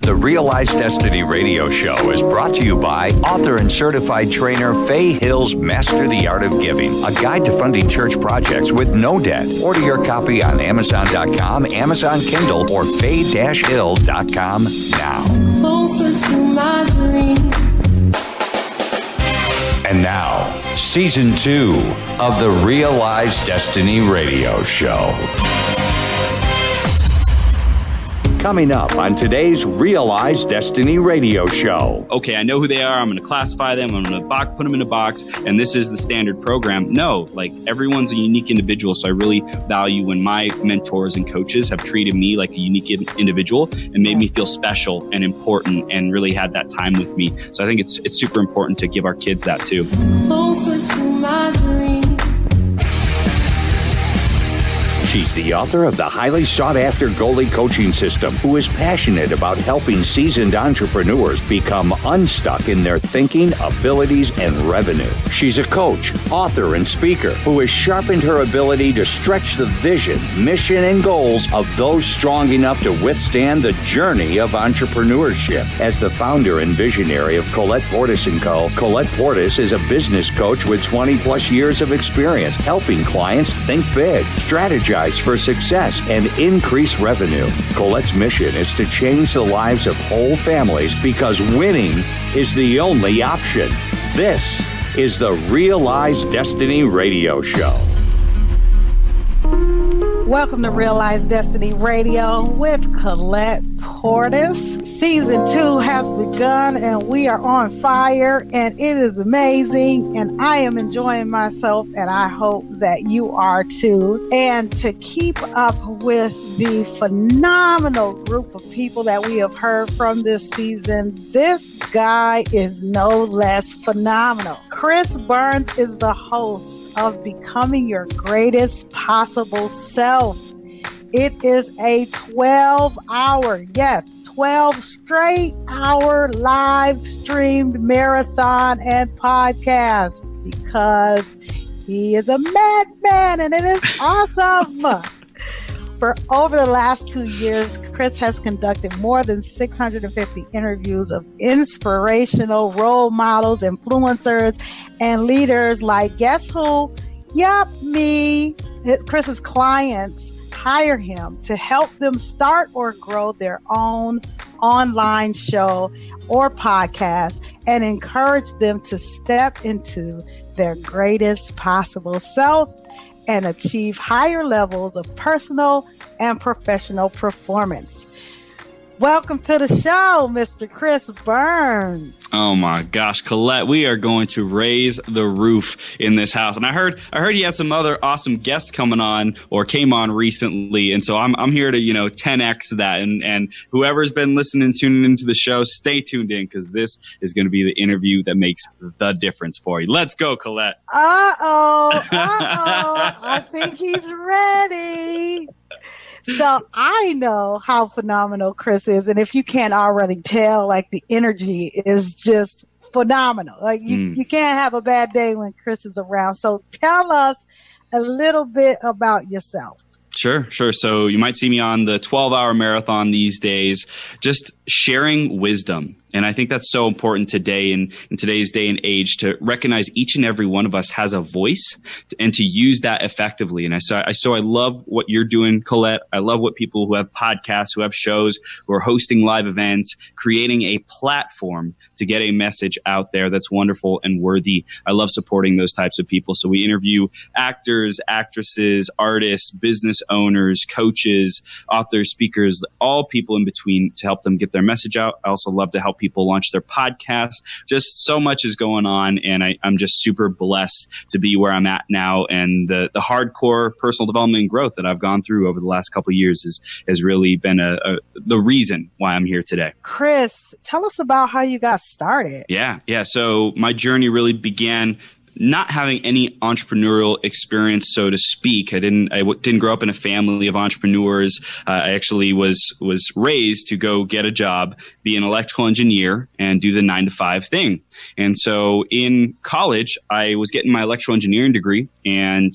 The REAL-Eyez Destiny Radio Show is brought to you by author and certified trainer Faye Hill's Master the Art of Giving, a guide to funding church projects with no debt. Order your copy on Amazon.com, Amazon Kindle, or faye-hill.com now. Closer to my dreams. And now, Season 2 of the REAL-Eyez Destiny Radio Show. Coming up on today's REAL-Eyez Destiny Radio Show. Okay, I know who they are. I'm going to classify them. I'm going to put them in a box, and this is the standard program. No, like everyone's a unique individual, so I really value when my mentors and coaches have treated me like a unique individual and made me feel special and important and really had that time with me. So I think it's super important to give our kids that too. Closer to my dreams. She's the author of the highly sought-after goalie coaching system, who is passionate about helping seasoned entrepreneurs become unstuck in their thinking, abilities, and revenue. She's a coach, author, and speaker who has sharpened her ability to stretch the vision, mission, and goals of those strong enough to withstand the journey of entrepreneurship. As the founder and visionary of Collette Portis & Co., Collette Portis is a business coach with 20-plus years of experience helping clients think big, strategize for success, and increase revenue. Colette's mission is to change the lives of whole families because winning is the only option. This is the REAL-Eyez Destiny Radio Show. Welcome to REAL-Eyez Destiny Radio with Collette Portis. Season 2 has begun and we are on fire and it is amazing and I am enjoying myself and I hope that you are too. And to keep up with the phenomenal group of people that we have heard from this season, this guy is no less phenomenal. Chris Burns is the host of Becoming Your Greatest Possible Self. It is a 12 straight hour live streamed marathon and podcast because he is a madman and it is awesome. For over the last 2 years, Chris has conducted more than 650 interviews of inspirational role models, influencers, and leaders like, guess who? Yup, me. Chris's clients hire him to help them start or grow their own online show or podcast and encourage them to step into their greatest possible self and achieve higher levels of personal and professional performance. Welcome to the show, Mr. Chris Burns. Oh my gosh, Collette, we are going to raise the roof in this house. And I heard you had some other awesome guests coming on or came on recently. And so I'm here to, 10X that. And whoever's been tuning into the show, stay tuned in because this is going to be the interview that makes the difference for you. Let's go, Collette. I think he's ready. So I know how phenomenal Chris is. And if you can't already tell, like the energy is just phenomenal. Like you can't have a bad day when Chris is around. So tell us a little bit about yourself. Sure. So you might see me on the 12-hour marathon these days, just sharing wisdom. And I think that's so important today in today's day and age to recognize each and every one of us has a voice and to use that effectively. And I love what you're doing, Collette. I love what people who have podcasts, who have shows, who are hosting live events, creating a platform to get a message out there that's wonderful and worthy. I love supporting those types of people. So we interview actors, actresses, artists, business owners, coaches, authors, speakers, all people in between to help them get their message out. I also love to help people launch their podcasts. Just so much is going on, and I'm just super blessed to be where I'm at now. And the hardcore personal development and growth that I've gone through over the last couple of years has really been the reason why I'm here today. Chris, tell us about how you got started. Yeah. So my journey really began not having any entrepreneurial experience, so to speak. I didn't grow up in a family of entrepreneurs. I actually was raised to go get a job, be an electrical engineer, and do the 9-to-5 thing. And so in college, I was getting my electrical engineering degree, and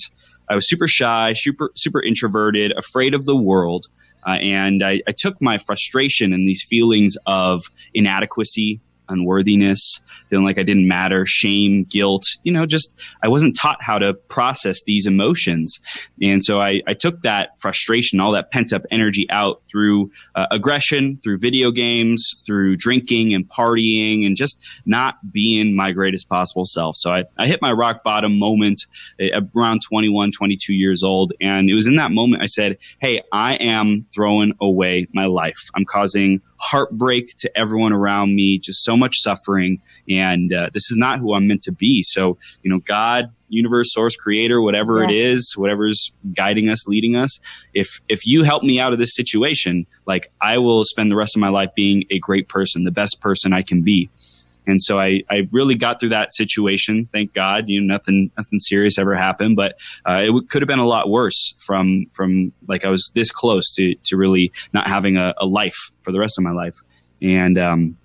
I was super shy, super introverted, afraid of the world. And I took my frustration and these feelings of inadequacy, unworthiness, feeling like I didn't matter, shame, guilt, just I wasn't taught how to process these emotions. And so I took that frustration, all that pent up energy out through aggression, through video games, through drinking and partying, and just not being my greatest possible self. So I hit my rock bottom moment around 21, 22 years old. And it was in that moment I said, hey, I am throwing away my life. I'm causing heartbreak to everyone around me, just so much suffering. And this is not who I'm meant to be. So, God, universe, source, creator, whatever it is, whatever's guiding us, leading us, if you help me out of this situation, like I will spend the rest of my life being a great person, the best person I can be. And so I really got through that situation. Thank God, nothing serious ever happened, but it could have been a lot worse from like I was this close to really not having a life for the rest of my life. And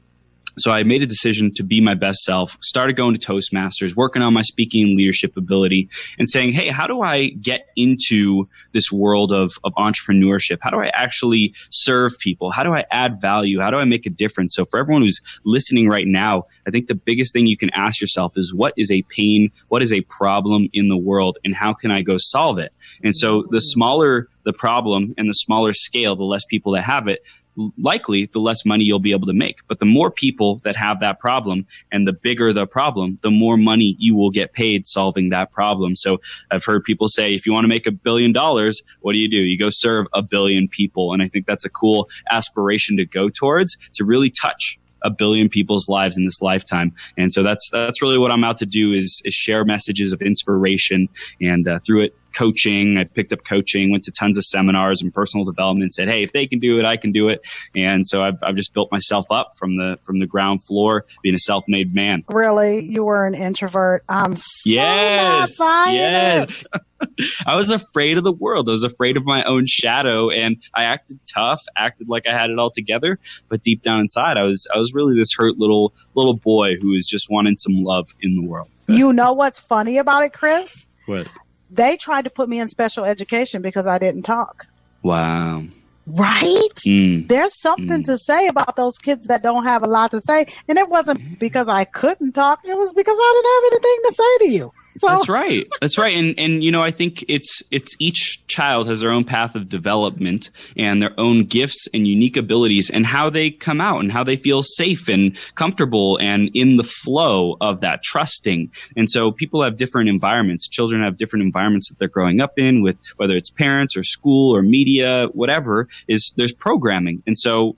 so I made a decision to be my best self, started going to Toastmasters, working on my speaking and leadership ability, and saying, hey, how do I get into this world of entrepreneurship? How do I actually serve people? How do I add value? How do I make a difference? So for everyone who's listening right now, I think the biggest thing you can ask yourself is, what is a pain? What is a problem in the world? And how can I go solve it? And so the smaller the problem and the smaller scale, the less people that have it, likely the less money you'll be able to make. But the more people that have that problem and the bigger the problem, the more money you will get paid solving that problem. So I've heard people say, if you want to make $1 billion, what do? You go serve 1 billion people. And I think that's a cool aspiration to go towards, to really touch 1 billion people's lives in this lifetime. And so that's really what I'm out to do, is share messages of inspiration. And through it, coaching. I picked up coaching, went to tons of seminars and personal development, said, hey, if they can do it, I can do it. And so I've just built myself up from the ground floor, being a self-made man. Really? You were an introvert. I'm so not buying it. I was afraid of the world. I was afraid of my own shadow, and I acted tough, acted like I had it all together. But deep down inside, I was really this hurt little boy who was just wanting some love in the world. You know what's funny about it, Chris? What? They tried to put me in special education because I didn't talk. Wow. Right? There's something to say about those kids that don't have a lot to say. And it wasn't because I couldn't talk. It was because I didn't have anything to say to you. So. That's right. That's right. And I think it's each child has their own path of development and their own gifts and unique abilities, and how they come out and how they feel safe and comfortable and in the flow of that, trusting. And so people have different environments. Children have different environments that they're growing up in, with whether it's parents or school or media, whatever, there's programming. And so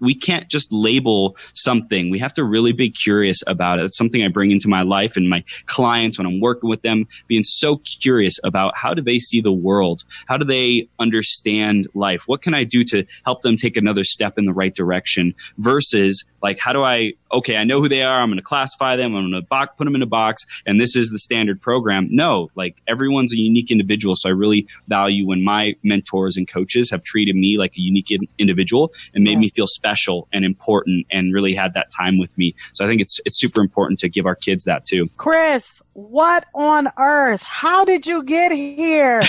we can't just label something. We have to really be curious about it. It's something I bring into my life and my clients when I'm working with them, being so curious about, how do they see the world? How do they understand life? What can I do to help them take another step in the right direction, versus how do I know who they are. I'm going to classify them. I'm going to put them in a box, and this is the standard program. No, everyone's a unique individual. So I really value when my mentors and coaches have treated me like a unique individual and made me feel special and important, and really had that time with me. So I think it's super important to give our kids that too. Chris, what on earth? How did you get here?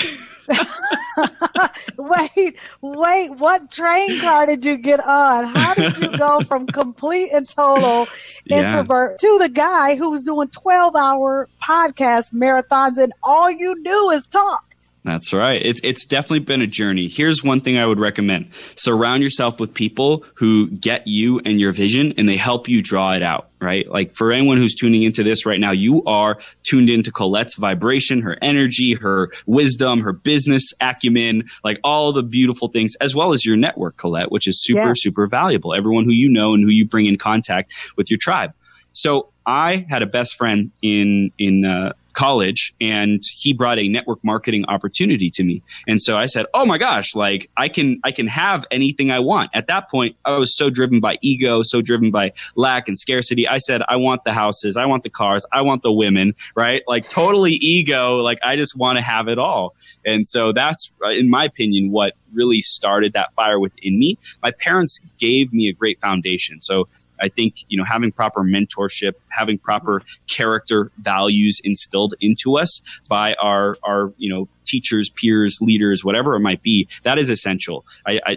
Wait, what train car did you get on? How did you go from complete and total introvert to the guy who's doing 12-hour podcast marathons and all you do is talk? That's right. It's definitely been a journey. Here's one thing I would recommend. Surround yourself with people who get you and your vision, and they help you draw it out, right? For anyone who's tuning into this right now, you are tuned into Colette's vibration, her energy, her wisdom, her business acumen, all the beautiful things, as well as your network, Collette, which is super valuable. Everyone who you know and who you bring in contact with your tribe. So I had a best friend in college, and he brought a network marketing opportunity to me. And so I said, oh my gosh, I can have anything I want. At that point, I was so driven by ego, so driven by lack and scarcity. I said, I want the houses, I want the cars, I want the women, right? Totally ego. I just want to have it all. And so that's, in my opinion, what really started that fire within me. My parents gave me a great foundation. So I think, having proper mentorship, having proper character values instilled into us by our teachers, peers, leaders, whatever it might be, that is essential.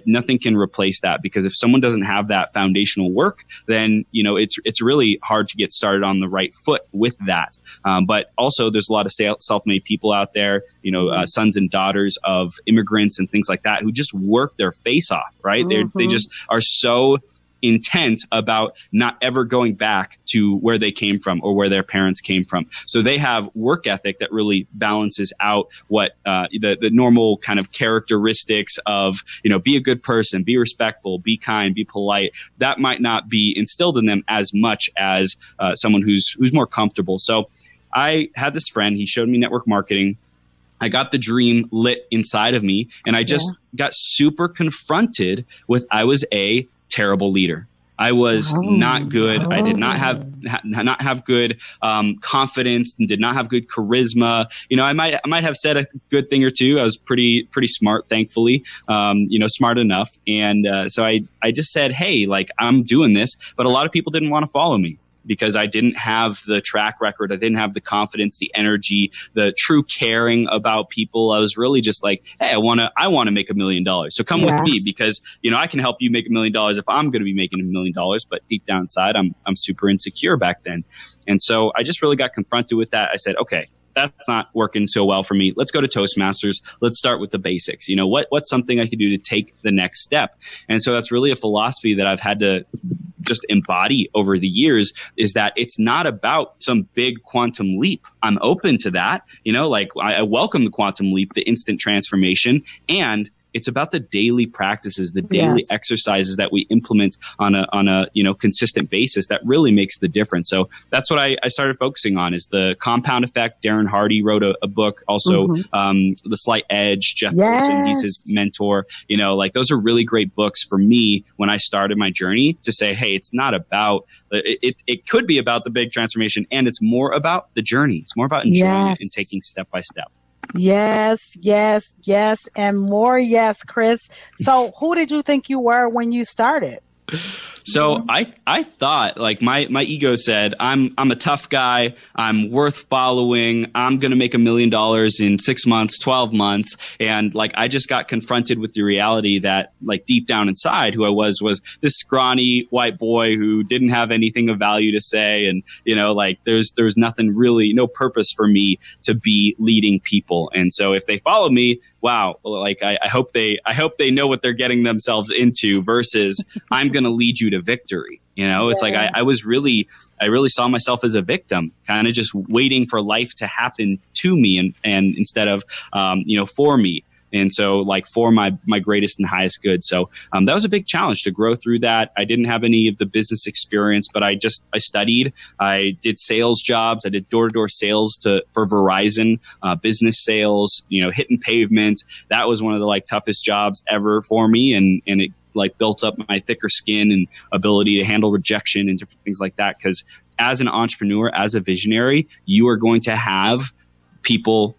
Nothing can replace that, because if someone doesn't have that foundational work, then, it's really hard to get started on the right foot with that. But also there's a lot of self-made people out there, sons and daughters of immigrants and things like that, who just work their face off, right? They just are so intent about not ever going back to where they came from or where their parents came from. So they have work ethic that really balances out what the normal kind of characteristics of, be a good person, be respectful, be kind, be polite. That might not be instilled in them as much as someone who's more comfortable. So I had this friend, he showed me network marketing. I got the dream lit inside of me, and I just got super confronted with I was a terrible leader. I was not good. I did not have good confidence, and did not have good charisma. I might have said a good thing or two. I was pretty smart, thankfully. Smart enough. And so I just said, hey, I'm doing this, but a lot of people didn't want to follow me, because I didn't have the track record. I didn't have the confidence, the energy, the true caring about people. I was really just like, hey, I want to make $1 million. So come with me, because, I can help you make $1 million if I'm going to be making $1 million. But deep down inside, I'm super insecure back then. And so I just really got confronted with that. I said, okay, that's not working so well for me. Let's go to Toastmasters. Let's start with the basics. What's something I could do to take the next step? And so that's really a philosophy that I've had to just embody over the years, is that it's not about some big quantum leap. I'm open to that. I welcome the quantum leap, the instant transformation, and it's about the daily practices, the daily exercises that we implement on a consistent basis that really makes the difference. So that's what I started focusing on, is the compound effect. Darren Hardy wrote a book, also The Slight Edge. Jeff Wilson, he's his mentor. Those are really great books for me when I started my journey, to say, hey, it's not about it could be about the big transformation, and it's more about the journey. It's more about enjoying it and taking step by step. Yes, and more yes, Chris. So who did you think you were when you started? So I thought, my ego said, I'm a tough guy. I'm worth following. I'm going to make $1 million in 6 months, 12 months. And I just got confronted with the reality that deep down inside, who I was this scrawny white boy who didn't have anything of value to say. And, there's nothing really, no purpose for me to be leading people. And so if they follow me, wow, I hope they know what they're getting themselves into, versus I'm going to lead you to victory. It's I really saw myself as a victim, kind of just waiting for life to happen to me and instead of, for me. And so for my greatest and highest good. So that was a big challenge to grow through that. I didn't have any of the business experience, but I studied. I did sales jobs. I did door-to-door sales for Verizon, business sales, hitting pavement. That was one of the toughest jobs ever for me. And it built up my thicker skin and ability to handle rejection and different things like that. Because as an entrepreneur, as a visionary, you are going to have people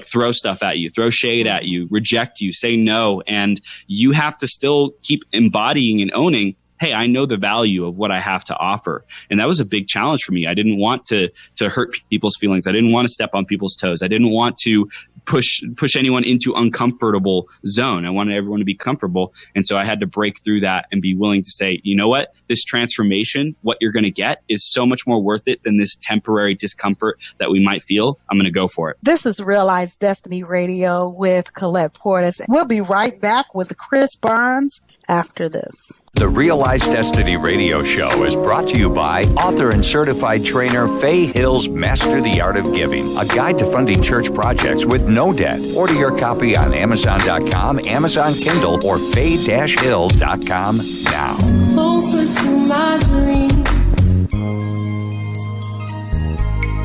throw stuff at you, throw shade at you, reject you, say no. And you have to still keep embodying and owning, hey, I know the value of what I have to offer. And that was a big challenge for me. I didn't want to hurt people's feelings. I didn't want to step on people's toes. I didn't want to push anyone into uncomfortable zone. I wanted everyone to be comfortable. And so I had to break through that and be willing to say, you know what, this transformation, what you're going to get is so much more worth it than this temporary discomfort that we might feel. I'm going to go for it. This is REAL-Eyez Destiny Radio with Collette Portis. We'll be right back with Chris Burns after this. The REAL-Eyez Destiny Radio Show is brought to you by author and certified trainer Faye Hill's Master the Art of Giving, a guide to funding church projects with no debt. Order your copy on Amazon.com, Amazon Kindle, or faye-hill.com now. Closer to my dreams.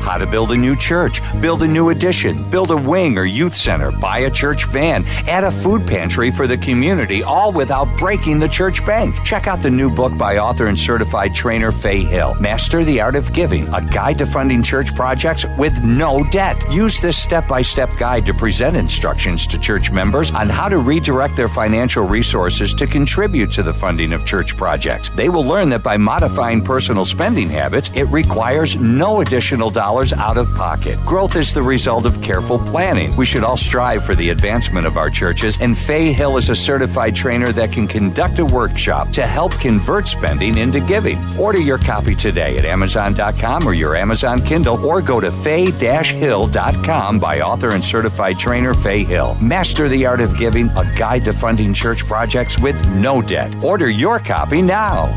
how to build a new church, build a new addition, build a wing or youth center, buy a church van, add a food pantry for the community, all without breaking the church bank. Check out the new book by author and certified trainer Faye Hill, Master the Art of Giving, a guide to funding church projects with no debt. Use this step-by-step guide to present instructions to church members on how to redirect their financial resources to contribute to the funding of church projects. They will learn that by modifying personal spending habits, it requires no additional dollars out of pocket. Growth is the result of careful planning. We should all strive for the advancement of our churches, and Faye Hill is a certified trainer that can conduct a workshop to help convert spending into giving. Order your copy today at Amazon.com or your Amazon Kindle, or go to faye-hill.com by author and certified trainer Faye Hill. Master the Art of Giving, a guide to funding church projects with no debt. Order your copy now.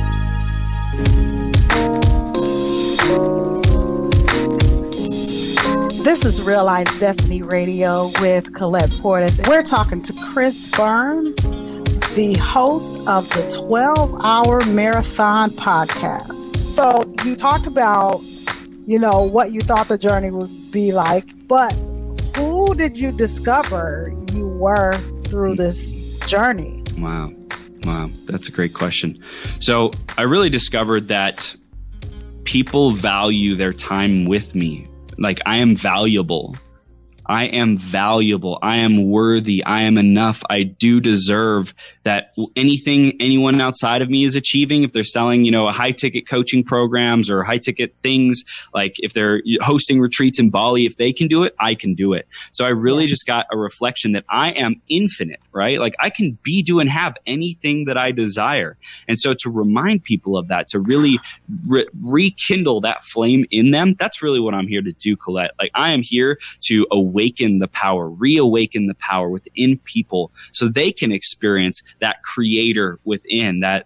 This is REAL-Eyez Destiny Radio with Collette Portis. We're talking to Chris Burns, the host of the 12-Hour Marathon podcast. So you talked about, what you thought the journey would be like, but who did you discover you were through this journey? Wow. That's a great question. So I really discovered that people value their time with me. Like, I am valuable. I am valuable. I am worthy. I am enough. I do deserve that anything anyone outside of me is achieving. If they're selling, a high ticket coaching programs or high ticket things, like if they're hosting retreats in Bali, if they can do it, I can do it. So I really just got a reflection that I am infinite, right? Like, I can be, do, and have anything that I desire. And so to remind people of that, to really rekindle that flame in them, that's really what I'm here to do, Collette. Like, I am here to reawaken the power within people so they can experience that creator within, that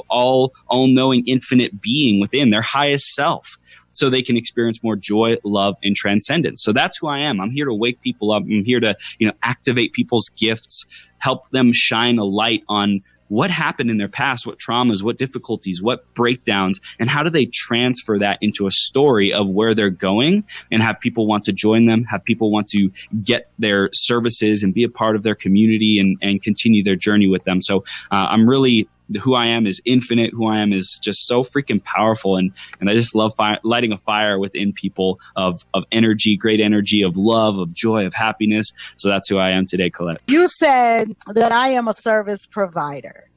all-knowing infinite being within their highest self, so they can experience more joy, love, and transcendence. So that's who I am. I'm here to wake people up. I'm here to, activate people's gifts, help them shine a light on what happened in their past, what traumas, what difficulties, what breakdowns, and how do they transfer that into a story of where they're going and have people want to join them, have people want to get their services and be a part of their community and continue their journey with them. So I'm really, who I am is infinite. Who I am is just so freaking powerful. And I just love lighting a fire within people of energy, great energy, of love, of joy, of happiness. So that's who I am today, Collette. You said that I am a service provider,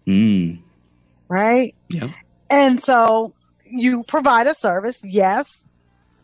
right? Yeah. And so you provide a service, yes,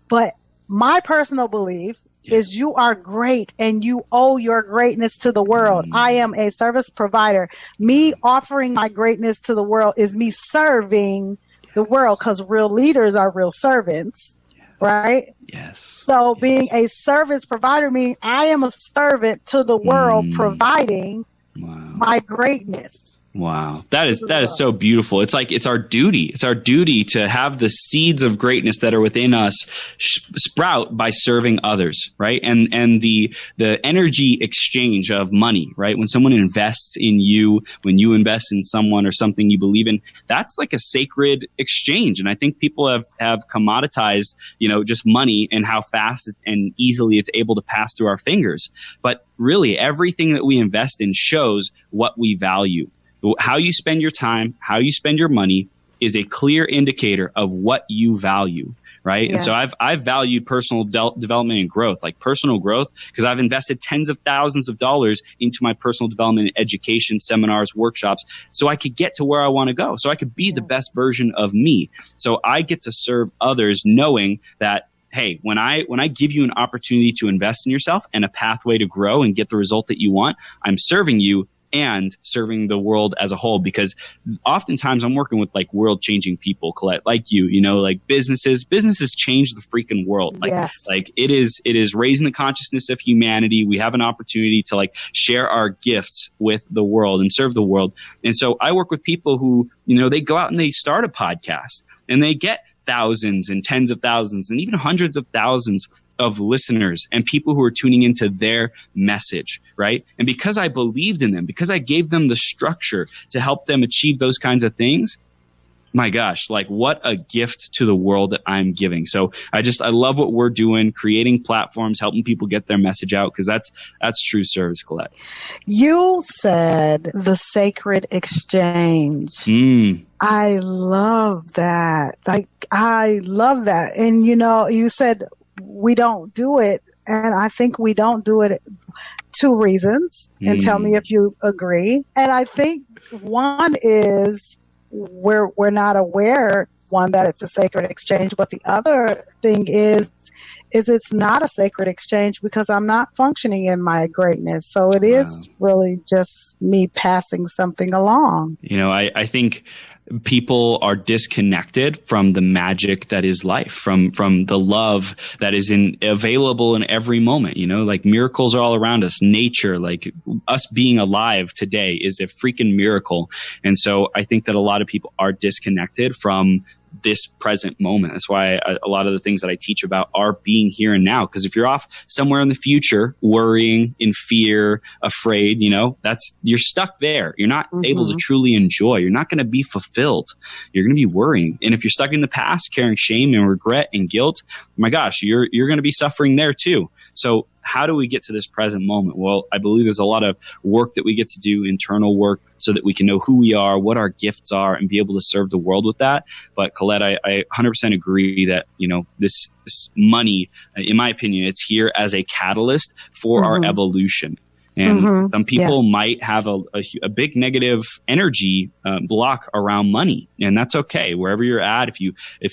but my personal belief is you are great and you owe your greatness to the world. I am a service provider. Me offering my greatness to the world is me serving the world, because real leaders are real servants, right? Yes. So being a service provider means I am a servant to the world, providing my greatness. Wow. That is so beautiful. It's like, it's our duty. It's our duty to have the seeds of greatness that are within us sprout by serving others, right? And the energy exchange of money, right? When someone invests in you, when you invest in someone or something you believe in, that's like a sacred exchange. And I think people have commoditized, just money and how fast and easily it's able to pass through our fingers. But really, everything that we invest in shows what we value. How you spend your time, how you spend your money is a clear indicator of what you value, right? Yeah. And so I've valued personal development and growth, like personal growth, because I've invested tens of thousands of dollars into my personal development and education, seminars, workshops, so I could get to where I want to go, so I could be the best version of me. So I get to serve others knowing that, hey, when I give you an opportunity to invest in yourself and a pathway to grow and get the result that you want, I'm serving you and serving the world as a whole, because oftentimes I'm working with like world changing people, Collette, like you like businesses change the freaking world. Like, yes. Like it is raising the consciousness of humanity. We have an opportunity to like share our gifts with the world and serve the world. And so I work with people who, they go out and they start a podcast and they get thousands and tens of thousands and even hundreds of thousands of listeners and people who are tuning into their message, right? And because I believed in them, because I gave them the structure to help them achieve those kinds of things, my gosh, like what a gift to the world that I'm giving. So I love what we're doing, creating platforms, helping people get their message out, because that's true service, Collette. You said the sacred exchange. I love that. I love that. And you said we don't do it. And I think we don't do it 2 reasons. And tell me if you agree. And I think one is we're not aware, one, that it's a sacred exchange. But the other thing is it's not a sacred exchange because I'm not functioning in my greatness. So it is really just me passing something along. I think people are disconnected from the magic that is life, from the love that is available in every moment. Like miracles are all around us. Nature, like us being alive today, is a freaking miracle. And so I think that a lot of people are disconnected from this present moment. That's why a lot of the things that I teach about are being here and now. Because if you're off somewhere in the future, worrying, in fear, afraid, you're stuck there. You're not able to truly enjoy. You're not going to be fulfilled. You're going to be worrying. And if you're stuck in the past, carrying shame and regret and guilt, my gosh, you're going to be suffering there too. So how do we get to this present moment? Well, I believe there's a lot of work that we get to do, internal work, so that we can know who we are, what our gifts are, and be able to serve the world with that. But Collette, I 100% agree that, this money, in my opinion, it's here as a catalyst for our evolution. And some people might have a big negative energy block around money, and that's okay. Wherever you're at, if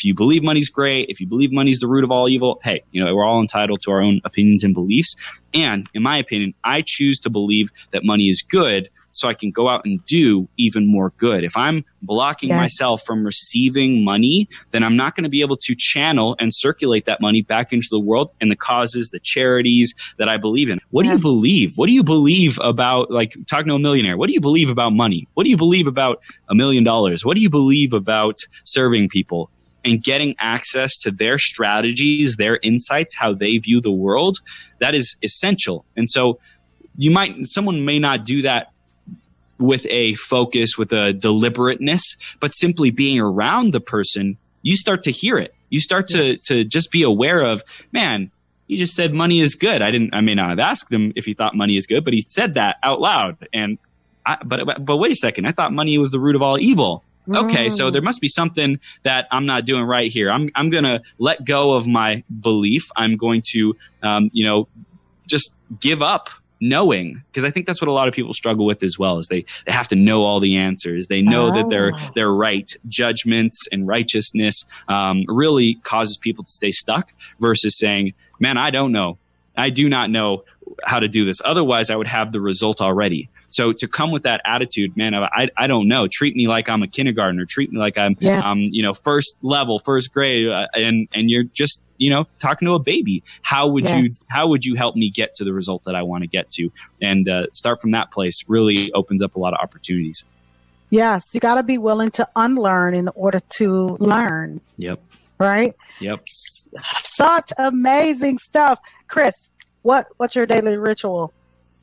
you believe money's great, if you believe money's the root of all evil, hey, we're all entitled to our own opinions and beliefs. And in my opinion, I choose to believe that money is good, so I can go out and do even more good. If I'm blocking myself from receiving money, then I'm not going to be able to channel and circulate that money back into the world and the causes, the charities that I believe in. What do you believe? What do you believe about, like, talking to a millionaire? What do you believe about money? What do you believe about $1 million? What do you believe about serving people? And getting access to their strategies, their insights, how they view the world, that is essential. And so someone may not do that with a focus, with a deliberateness, but simply being around the person, you start to hear it. You start to just be aware of, man, he just said money is good. I may not have asked him if he thought money is good, but he said that out loud. And but wait a second, I thought money was the root of all evil. Okay, so there must be something that I'm not doing right here. I'm going to let go of my belief. I'm going to, just give up knowing, because I think that's what a lot of people struggle with as well, is they have to know all the answers. They know that they're right. Judgments and righteousness really causes people to stay stuck versus saying, man, I don't know. I do not know how to do this. Otherwise, I would have the result already. So to come with that attitude, man, I don't know. Treat me like I'm a kindergartner. Treat me like I'm, first level, first grade, and you're just, talking to a baby. How would you help me get to the result that I want to get to? And start from that place really opens up a lot of opportunities. Yes, you got to be willing to unlearn in order to learn. Yep. Right. Yep. Such amazing stuff, Chris. What's your daily ritual?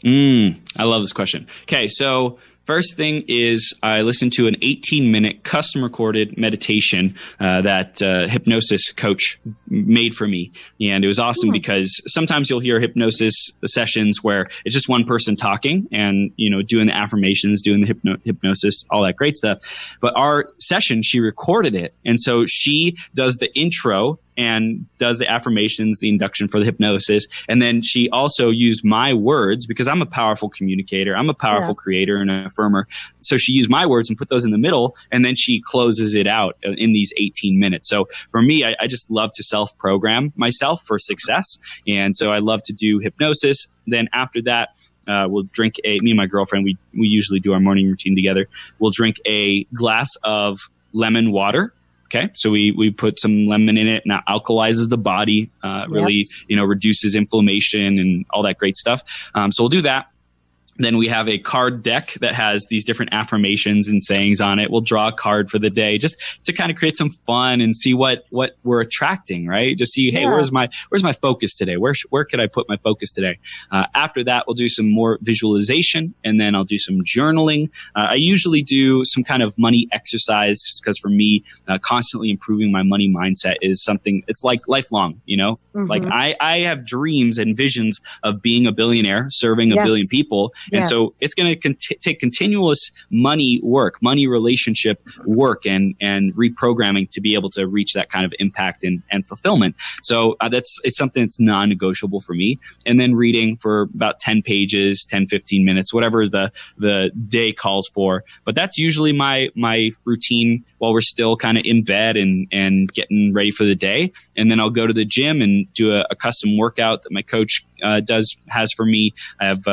I love this question. Okay, so first thing is I listened to an 18-minute custom recorded meditation that hypnosis coach made for me. And it was awesome because sometimes you'll hear hypnosis sessions where it's just one person talking and, doing the affirmations, doing the hypnosis, all that great stuff. But our session, she recorded it. And so she does the intro and does the affirmations, the induction for the hypnosis. And then she also used my words, because I'm a powerful communicator. I'm a powerful creator and an affirmer. So she used my words and put those in the middle, and then she closes it out in these 18 minutes. So for me, I just love to self-program myself for success. And so I love to do hypnosis. Then after that, we'll drink me and my girlfriend, we usually do our morning routine together. We'll drink a glass of lemon water. Okay, so we put some lemon in it, and that alkalizes the body, really, reduces inflammation and all that great stuff. So we'll do that. Then we have a card deck that has these different affirmations and sayings on it. We'll draw a card for the day just to kind of create some fun and see what we're attracting, right? Just see, hey, where's my focus today? Where could I put my focus today? After that, we'll do some more visualization, and then I'll do some journaling. I usually do some kind of money exercise because for me, constantly improving my money mindset is something, it's like lifelong, you know? Mm-hmm. Like I have dreams and visions of being a billionaire, serving a billion people. And so it's going to take continuous money relationship work and reprogramming to be able to reach that kind of impact and fulfillment. So it's something that's non-negotiable for me. And then reading for about 10 pages, 10, 15 minutes, whatever the day calls for. But that's usually my routine while we're still kind of in bed and getting ready for the day. And then I'll go to the gym and do a custom workout that my coach has for me. I have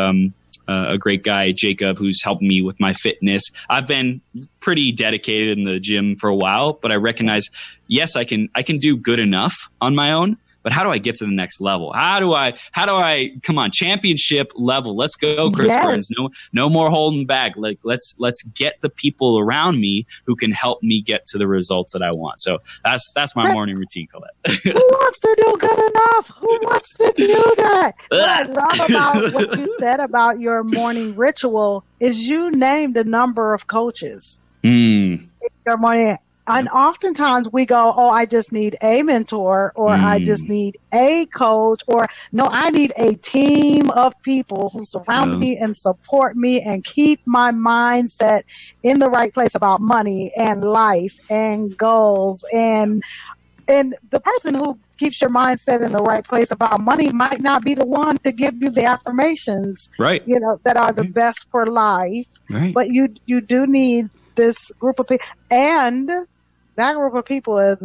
a great guy, Jacob, who's helped me with my fitness. I've been pretty dedicated in the gym for a while, but I recognize, yes, I can do good enough on my own. But how do I get to the next level? How do I come on, championship level? Let's go, Chris Burns. No more holding back. Like let's get the people around me who can help me get to the results that I want. So that's my morning routine, Collette. Who wants to do good enough? Who wants to do that? What I love about what you said about your morning ritual is you named a number of coaches. Your morning. And oftentimes we go, oh, I just need a mentor, or I just need a coach, or no, I need a team of people who surround me and support me and keep my mindset in the right place about money and life and goals. And the person who keeps your mindset in the right place about money might not be the one to give you the affirmations, right? You know, that are the best for life. Right. But you do need this group of people, and that group of people is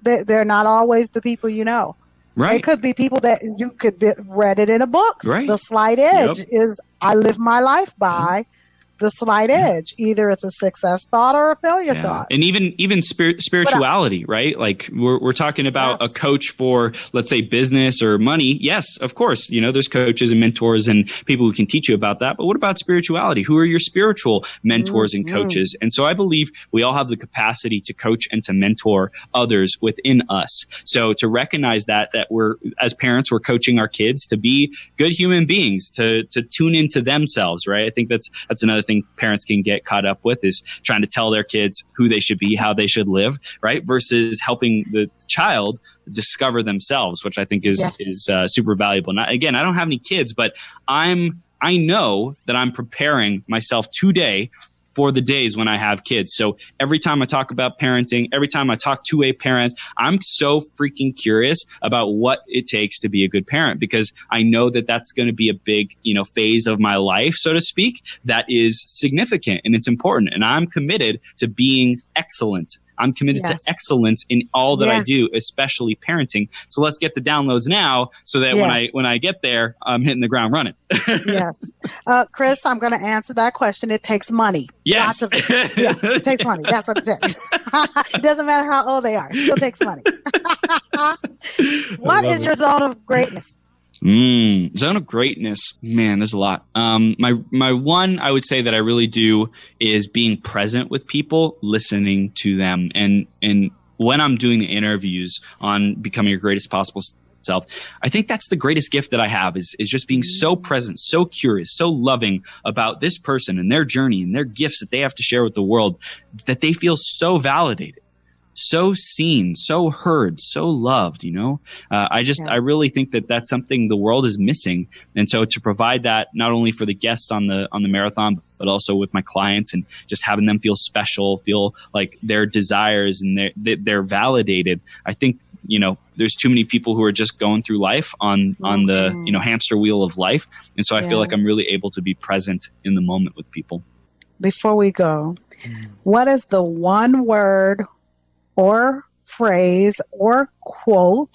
they're not always the people you know. Right. It could be people that you could read it in a book. Right. The slight edge is I live my life by the slight edge. Either it's a success thought or a failure thought. And even spirituality, right? Like we're talking about a coach for, let's say, business or money. Yes, of course. You know, there's coaches and mentors and people who can teach you about that. But what about spirituality? Who are your spiritual mentors and coaches? And so I believe we all have the capacity to coach and to mentor others within us. So to recognize that we're, as parents, we're coaching our kids to be good human beings, to tune into themselves, right? I think that's another thing parents can get caught up with, is trying to tell their kids who they should be, how they should live, right? Versus helping the child discover themselves, which I think is super valuable. Now, again, I don't have any kids, but I know that I'm preparing myself today for the days when I have kids. So every time I talk about parenting, every time I talk to a parent, I'm so freaking curious about what it takes to be a good parent, because I know that that's going to be a big, phase of my life, so to speak, that is significant and it's important. And I'm committed to being excellent. I'm committed to excellence in all that I do, especially parenting. So let's get the downloads now so that when I get there, I'm hitting the ground running. Chris, I'm going to answer that question. It takes money. Yes. It takes money. That's what it says. It doesn't matter how old they are. It still takes money. What is your zone of greatness? Zone of greatness. Man, there's a lot. My one I would say that I really do is being present with people, listening to them. And when I'm doing the interviews on becoming your greatest possible self, I think that's the greatest gift that I have is just being so present, so curious, so loving about this person and their journey and their gifts that they have to share with the world, that they feel so validated, so seen, so heard, so loved, I really think that that's something the world is missing. And so to provide that not only for the guests on the marathon, but also with my clients, and just having them feel special, feel like their desires and they're validated. I think, there's too many people who are just going through life on the, hamster wheel of life. And so I feel like I'm really able to be present in the moment with people. Before we go, what is the one word or phrase or quote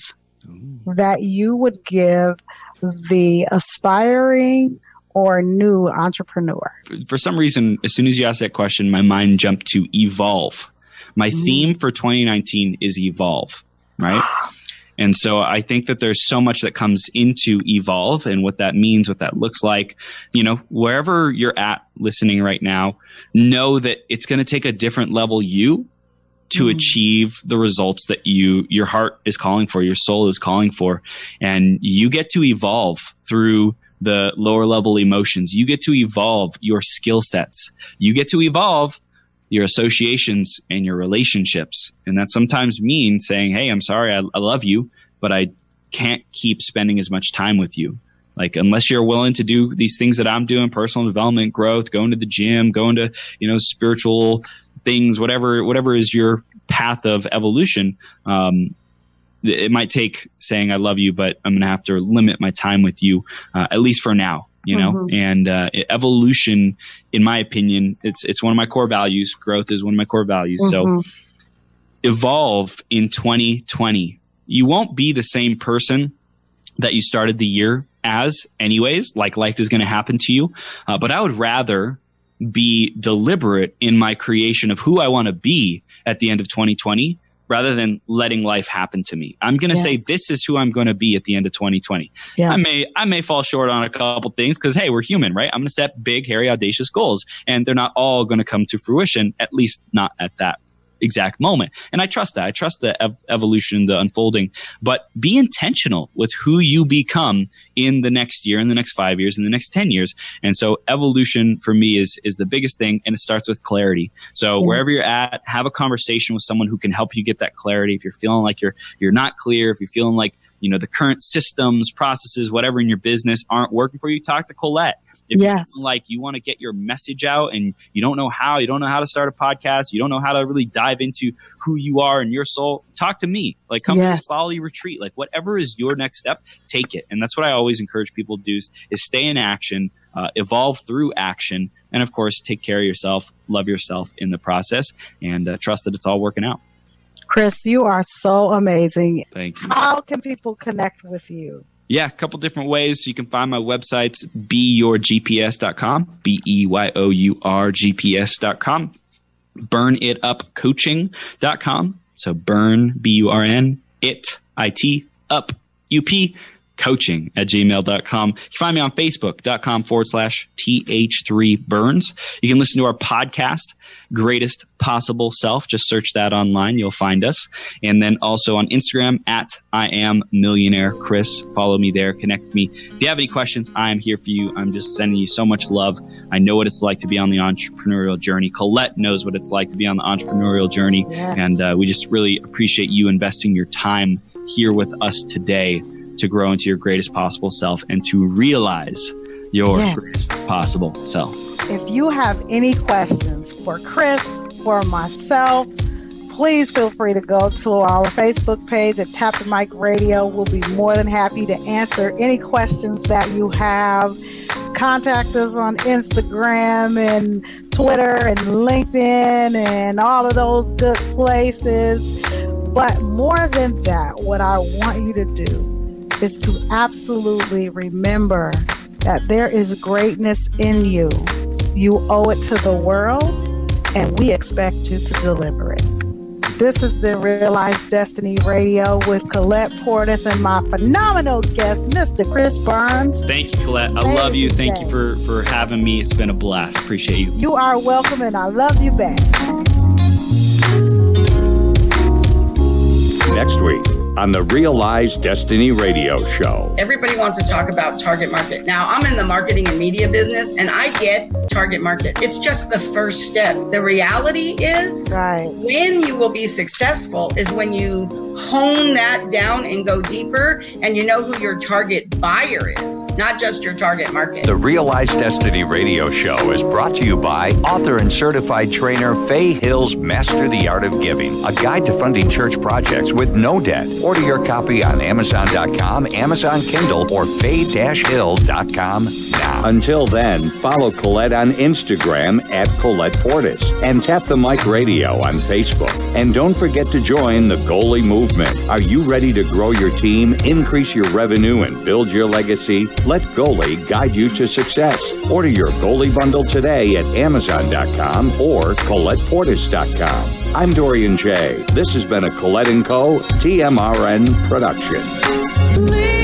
that you would give the aspiring or new entrepreneur? For some reason, as soon as you asked that question, my mind jumped to evolve. My theme for 2019 is evolve, right? And so I think that there's so much that comes into evolve and what that means, what that looks like. Wherever you're at listening right now, know that it's going to take a different level you to achieve the results that your heart is calling for, your soul is calling for. And you get to evolve through the lower level emotions. You get to evolve your skill sets. You get to evolve your associations and your relationships. And that sometimes means saying, hey, I'm sorry, I love you, but I can't keep spending as much time with you. Like, unless you're willing to do these things that I'm doing, personal development, growth, going to the gym, going to, spiritual things, whatever is your path of evolution, it might take saying I love you, but I'm going to have to limit my time with you, at least for now. And evolution, in my opinion, it's one of my core values. Growth is one of my core values. So evolve in 2020. You won't be the same person that you started the year as anyways, like life is going to happen to you. But I would rather be deliberate in my creation of who I want to be at the end of 2020 rather than letting life happen to me. I'm going to say, this is who I'm going to be at the end of 2020. Yes. I may fall short on a couple things because, hey, we're human, right? I'm going to set big, hairy, audacious goals, and they're not all going to come to fruition, at least not at that exact moment. And I trust that. I trust the evolution, the unfolding, but be intentional with who you become in the next year, in the next 5 years, in the next 10 years. And so evolution for me is the biggest thing. And it starts with clarity. So wherever you're at, have a conversation with someone who can help you get that clarity. If you're feeling like you're not clear, if you're feeling like, the current systems, processes, whatever in your business aren't working for you, talk to Collette. If you feel like you want to get your message out and you don't know how to start a podcast, you don't know how to really dive into who you are and your soul, talk to me. Like, come to this Bali retreat. Like, whatever is your next step, take it. And that's what I always encourage people to do is stay in action, evolve through action, and of course, take care of yourself, love yourself in the process, and trust that it's all working out. Chris, you are so amazing. Thank you. How can people connect with you? Yeah, a couple different ways. You can find my websites, beyourgps.com, beyourgps.com, burnitupcoaching.com. So burn, B-U-R-N, it, up, U-P, coaching@gmail.com. You can find me on facebook.com/TH3Burns. You can listen to our podcast, Greatest Possible Self. Just search that online. You'll find us. And then also on Instagram @IamMillionaireChris. Follow me there. Connect with me. If you have any questions, I am here for you. I'm just sending you so much love. I know what it's like to be on the entrepreneurial journey. Collette knows what it's like to be on the entrepreneurial journey. Yes. And we just really appreciate you investing your time here with us today to grow into your greatest possible self and to realize your greatest possible self. If you have any questions for Chris, for myself, please feel free to go to our Facebook page at Tap the Mic Radio. We'll be more than happy to answer any questions that you have. Contact us on Instagram and Twitter and LinkedIn and all of those good places. But more than that, what I want you to do is to absolutely remember that there is greatness in you. You owe it to the world, and we expect you to deliver it. This has been REAL-Eyez Destiny Radio with Collette Portis and my phenomenal guest, Mr. Chris Burns. Thank you, Collette. I love you. Thank you for having me. It's been a blast. Appreciate you. You are welcome, and I love you back. Next week on the REAL-Eyez Destiny Radio Show. Everybody wants to talk about target market. Now, I'm in the marketing and media business, and I get target market. It's just the first step. The reality is when you will be successful is when you hone that down and go deeper, and you know who your target buyer is, not just your target market. The REAL-Eyez Destiny Radio Show is brought to you by author and certified trainer Faye Hill's Master the Art of Giving, a guide to funding church projects with no debt. Order your copy on Amazon.com, Amazon Kindle, or faye-hill.com now. Until then, follow Collette on Instagram @Collette Portis and Tap the Mic Radio on Facebook. And don't forget to join the Goalie Movement. Are you ready to grow your team, increase your revenue, and build your legacy? Let Goalie guide you to success. Order your Goalie bundle today at Amazon.com or ColettePortis.com. I'm Dorian J. This has been a Collette & Co. TMRN production.